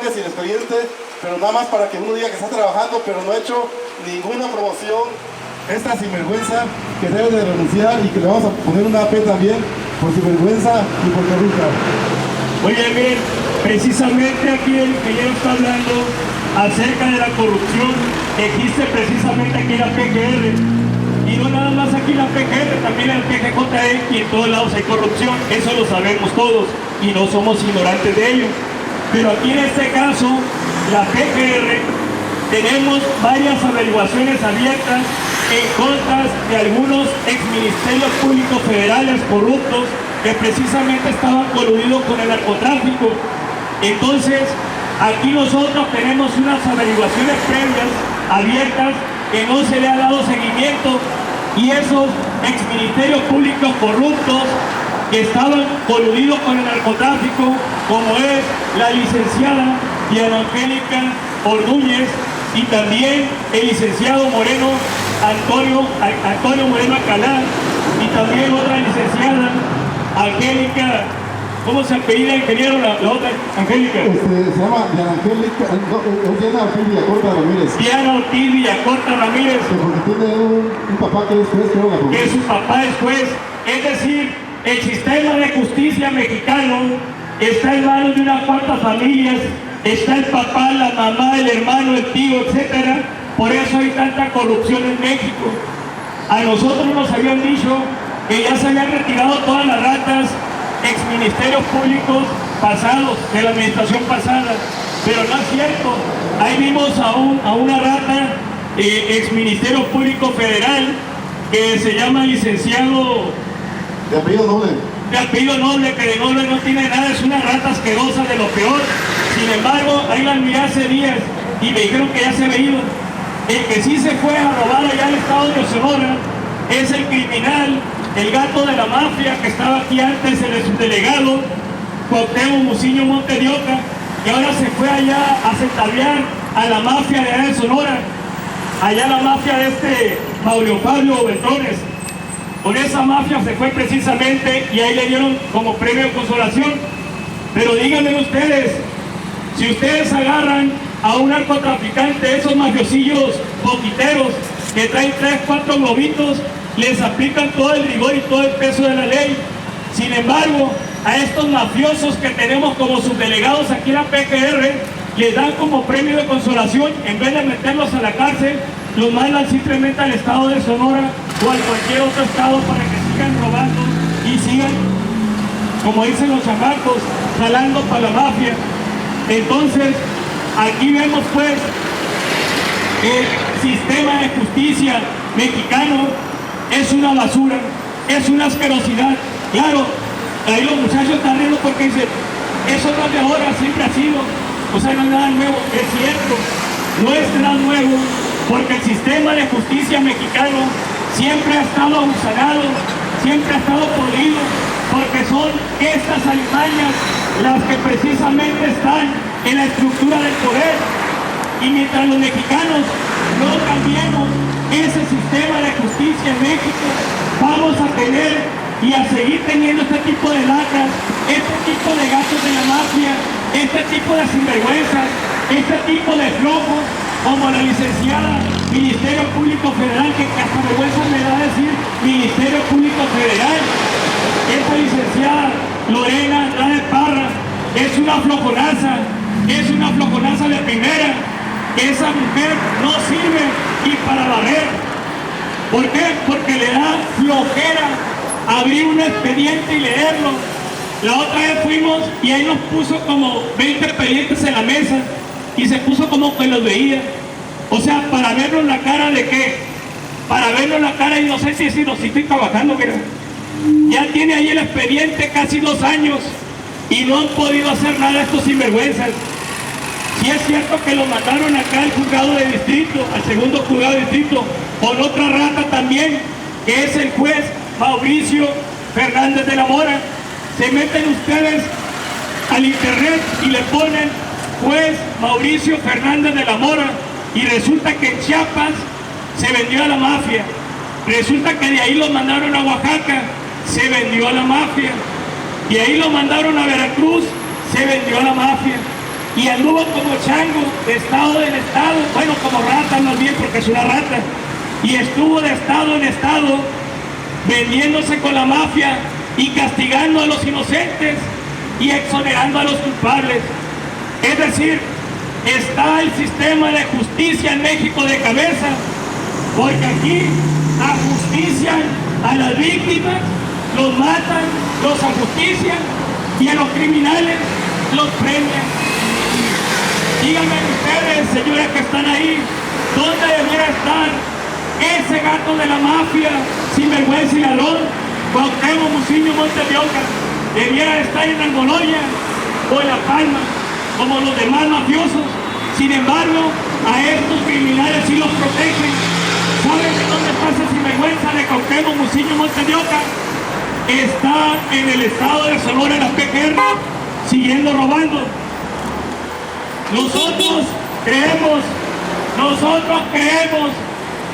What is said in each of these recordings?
informes sin expediente, pero nada más para que uno diga que está trabajando, pero no ha hecho ninguna promoción. Esta sinvergüenza que debe de renunciar y que le vamos a poner una AP también por sinvergüenza y por corrupta. Oye, bien, precisamente aquí el ingeniero está hablando acerca de la corrupción que existe precisamente aquí en la PGR. Y no nada más aquí en la PGR, también en el PGJE y en todos lados hay corrupción. Eso lo sabemos todos y no somos ignorantes de ello. Pero aquí en este caso, la PGR, tenemos varias averiguaciones abiertas en contra de algunos exministerios públicos federales corruptos que precisamente estaban coludidos con el narcotráfico. Entonces, aquí nosotros tenemos unas averiguaciones previas abiertas que no se le ha dado seguimiento, y esos exministerios públicos corruptos que estaban coludidos con el narcotráfico, como es la licenciada Diana Angélica Ordúñez y también el licenciado Moreno Antonio Moreno Alcalá, y también otra licenciada Angélica, ¿cómo se apellida, ingeniero, la otra Angélica? Se llama Diana Angélica, Diana Ortiz Villacorta Ramírez. Diana Ortiz Villacorta Ramírez. Porque tiene un papá que es juez, creo que su papá es juez. Es decir, el sistema de justicia mexicano está en manos de unas cuantas familias. Está el papá, la mamá, el hermano, el tío, etcétera. Por eso hay tanta corrupción en México. A nosotros nos habían dicho que ya se habían retirado todas las ratas exministerios públicos pasados, de la administración pasada, pero no es cierto. Ahí vimos a una rata exministerio público federal que se llama licenciado de apellido Noble. De apellido Noble, que de Noble no tiene nada, es una rata asquerosa de lo peor. Sin embargo, ahí la miré hace días y me dijeron que ya se había ido. El que sí se fue a robar allá al estado de Sonora es el criminal, el gato de la mafia que estaba aquí antes, el subdelegado Cuauhtémoc Muciño Monte de Oca, y ahora se fue allá a centavlear a la mafia de allá de Sonora, allá la mafia de Mauro Fabio Beltrones. Con esa mafia se fue precisamente y ahí le dieron como premio de consolación. Pero díganme ustedes, si ustedes agarran a un narcotraficante, esos mafiosillos poquiteros que traen 3, 4 globitos, les aplican todo el rigor y todo el peso de la ley. Sin embargo, a estos mafiosos que tenemos como subdelegados aquí en la PGR, les dan como premio de consolación, en vez de meterlos a la cárcel, los mandan simplemente al estado de Sonora o a cualquier otro estado para que sigan robando y sigan, como dicen los chamacos, jalando para la mafia. Entonces, aquí vemos pues el sistema de justicia mexicano es una basura, es una asquerosidad. Claro, ahí los muchachos están riendo porque dicen, eso no es de ahora, siempre ha sido, o sea, no es nada nuevo. Es cierto, no es nada nuevo, porque el sistema de justicia mexicano siempre ha estado abusado, siempre ha estado podrido, porque son estas alimañas las que precisamente están en la estructura del poder. Y mientras los mexicanos no cambiemos ese sistema de justicia en México, vamos a tener y a seguir teniendo este tipo de lacras, este tipo de gastos de la mafia, este tipo de sinvergüenzas, este tipo de flojos, como la licenciada Ministerio Público Federal, que hasta vergüenza me da decir Ministerio Público Federal. Esta licenciada Lorena Andrade Parra es una flojonaza de primera. Esa mujer no sirve ni para barrer. ¿Por qué? Porque le da flojera abrir un expediente y leerlo. La otra vez fuimos y ahí nos puso como 20 expedientes en la mesa y se puso como que los veía. O sea, para vernos la cara de qué, para vernos la cara y no sé si estoy trabajando, mira. Ya tiene ahí el expediente casi 2 años y no han podido hacer nada estos sinvergüenzas. Sí es cierto que lo mandaron acá al juzgado de distrito, al segundo juzgado de distrito, con otra rata también, que es el juez Mauricio Fernández de la Mora. Se meten ustedes al internet y le ponen juez Mauricio Fernández de la Mora y resulta que en Chiapas se vendió a la mafia. Resulta que de ahí lo mandaron a Oaxaca, se vendió a la mafia. Y ahí lo mandaron a Veracruz, se vendió a la mafia. y anduvo como chango de estado en estado, bueno, como rata más bien, porque es una rata, y estuvo de estado en estado vendiéndose con la mafia y castigando a los inocentes y exonerando a los culpables. Es decir, está el sistema de justicia en México de cabeza, porque aquí ajustician a las víctimas, los matan, los ajustician, y a los criminales los premian. Díganme ustedes, señores que están ahí, ¿dónde debiera estar ese gato de la mafia, sinvergüenza y ladrón, Cuauhtémoc Muciño Montes de Oca? Debiera estar en Almoloya o en La Palma, como los demás mafiosos. Sin embargo, a estos criminales sí los protegen. ¿Saben de dónde está esa sinvergüenza de Cuauhtémoc Muciño Montes de Oca? Está en el estado de Sonora, en la PGR, siguiendo robando. Nosotros creemos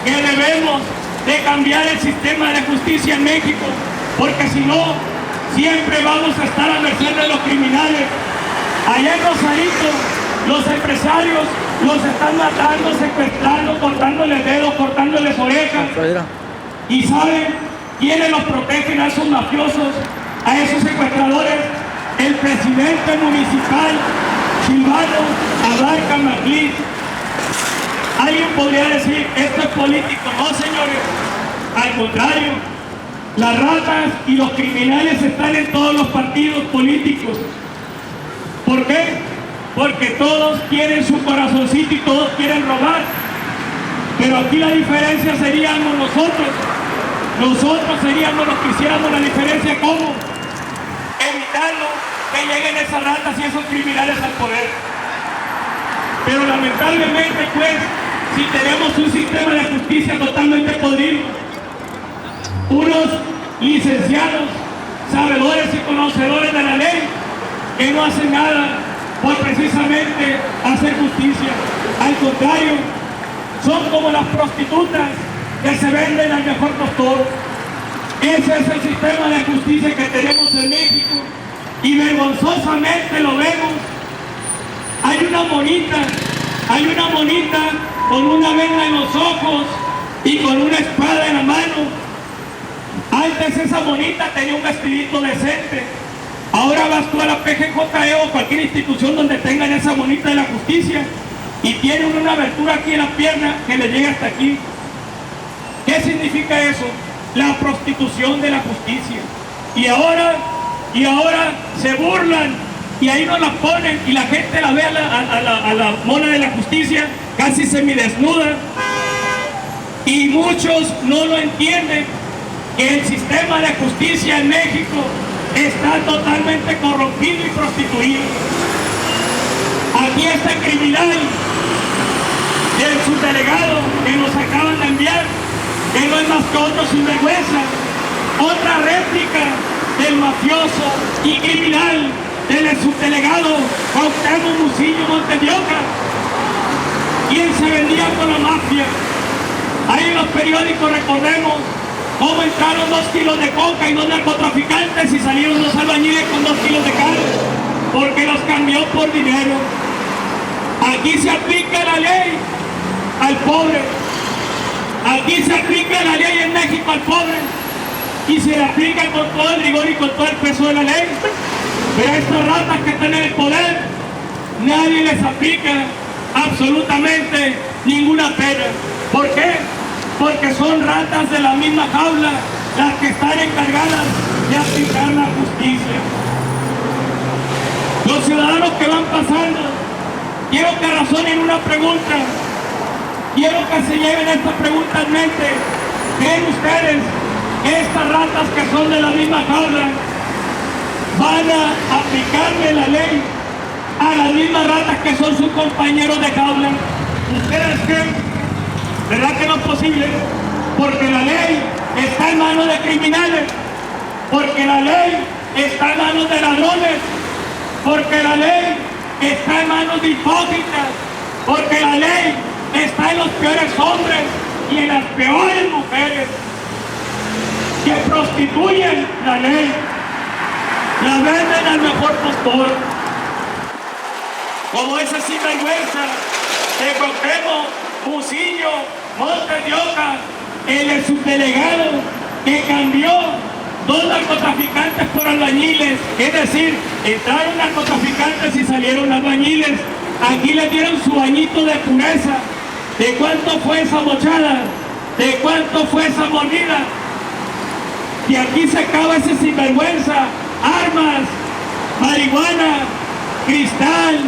que debemos de cambiar el sistema de justicia en México, porque si no, siempre vamos a estar a merced de los criminales. Allá en Rosarito, los empresarios los están matando, secuestrando, cortándoles dedos, cortándoles orejas. ¿Y saben quiénes los protegen a esos mafiosos, a esos secuestradores? El presidente municipal, Silvano Abarca Maclís. Alguien podría decir, esto es político. No, señores, al contrario, las ratas y los criminales están en todos los partidos políticos. ¿Por qué? Porque todos quieren su corazoncito y todos quieren robar. Pero aquí la diferencia seríamos nosotros. Nosotros seríamos los que hiciéramos la diferencia. ¿Cómo? Evitando que lleguen esas ratas y esos criminales al poder. Pero lamentablemente, pues, si tenemos un sistema de justicia totalmente podrido, unos licenciados, sabedores y conocedores de la ley, que no hacen nada por precisamente hacer justicia. Al contrario, son como las prostitutas que se venden al mejor postor. Ese es el sistema de justicia que tenemos en México, y vergonzosamente lo vemos. Hay una monita con una venda en los ojos y con una espada en la mano. Antes esa monita tenía un vestidito decente. Ahora vas tú a la PGJE o cualquier institución donde tengan esa monita de la justicia y tienen una abertura aquí en la pierna que le llega hasta aquí. ¿Qué significa eso? La prostitución de la justicia. Y ahora se burlan y ahí nos la ponen y la gente la ve a la mona de la justicia casi semidesnuda. Y muchos no lo entienden, que el sistema de justicia en México está totalmente corrompido y prostituido. Aquí está el criminal del subdelegado que nos acaban de enviar, que no es más que otro sinvergüenza, otra réplica del mafioso y criminal del subdelegado Cuauhtémoc Muciño Montes de Oca, quien se vendía con la mafia. Ahí en los periódicos recordemos cómo entraron 2 kilos de coca y 2 narcotraficantes y salieron 2 albañiles con 2 kilos de cal, porque los cambió por dinero. Aquí se aplica la ley al pobre. Aquí se aplica la ley en México al pobre y se le aplica con todo el rigor y con todo el peso de la ley. Pero a estas ratas que están en el poder, nadie les aplica absolutamente ninguna pena. ¿Por qué? Porque son ratas de la misma jaula las que están encargadas de aplicar la justicia. Los ciudadanos que van pasando, quiero que razonen una pregunta. Quiero que se lleven esta pregunta en mente. ¿Creen ustedes que estas ratas que son de la misma jaula van a aplicarle la ley a las mismas ratas que son sus compañeros de jaula? ¿Ustedes creen? ¿Verdad que no es posible? Porque la ley está en manos de criminales, porque la ley está en manos de ladrones, porque la ley está en manos de hipócritas, porque la ley está en los peores hombres y en las peores mujeres que prostituyen la ley, la venden al mejor postor. como ese sinvergüenza de Cuauhtémoc Muciño Montes de Oca, el subdelegado que cambió 2 narcotraficantes por albañiles, es decir, entraron narcotraficantes y salieron albañiles. Aquí le dieron su bañito de pureza. ¿De cuánto fue esa mochada? ¿De cuánto fue esa mordida? Y aquí se acaba ese sinvergüenza. Armas, marihuana, cristal,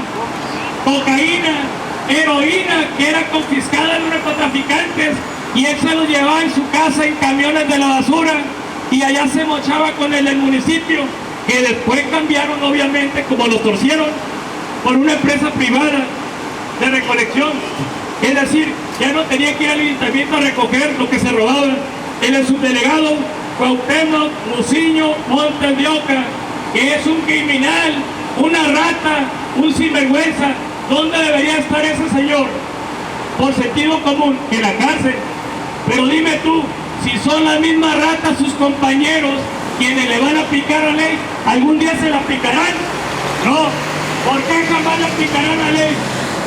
cocaína, heroína que era confiscada de los narcotraficantes y él se lo llevaba en su casa en camiones de la basura y allá se mochaba con el del municipio, que después cambiaron obviamente, como lo torcieron, por una empresa privada de recolección. Es decir, ya no tenía que ir al ayuntamiento a recoger lo que se robaba. El subdelegado Cuauhtémoc Muciño Montes de Oca, que es un criminal, una rata, un sinvergüenza. ¿Dónde debería estar ese señor? Por sentido común, en la cárcel. Pero dime tú, si son las mismas ratas sus compañeros quienes le van a aplicar la ley, ¿algún día se la aplicarán? No. ¿Por qué jamás le aplicarán la ley?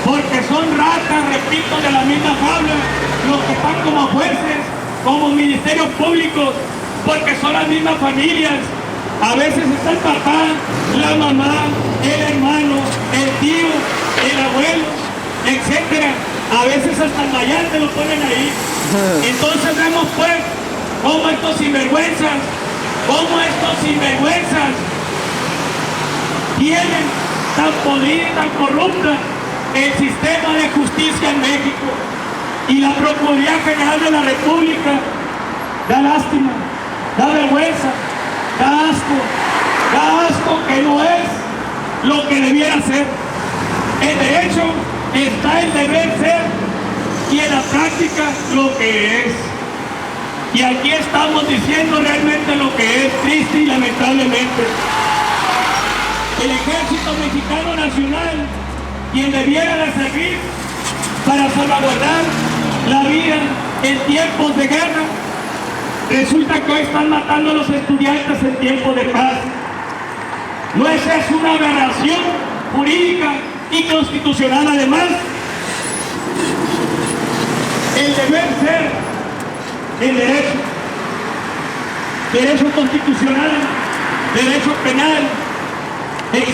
Porque son ratas, repito, de la misma fábula, los que están como jueces, como ministerios públicos, porque son las mismas familias. A veces está el papá, la mamá, el hermano, el tío, el abuelo, etcétera. A veces hasta el mayante lo ponen ahí. Entonces vemos pues cómo estos sinvergüenzas tienen tan podrida, tan corrupta el sistema de justicia en México. Y la Procuraduría General de la República da lástima, da vergüenza, da asco que no es lo que debiera ser. El derecho está el deber ser y en la práctica lo que es. Y aquí estamos diciendo realmente lo que es, triste y lamentablemente. El Ejército Mexicano Nacional, quien debiera de servir para salvaguardar la vida en tiempos de guerra, resulta que hoy están matando a los estudiantes en tiempos de paz. ¿No es eso una aberración jurídica y constitucional además? El deber ser, el derecho constitucional, derecho penal, etc.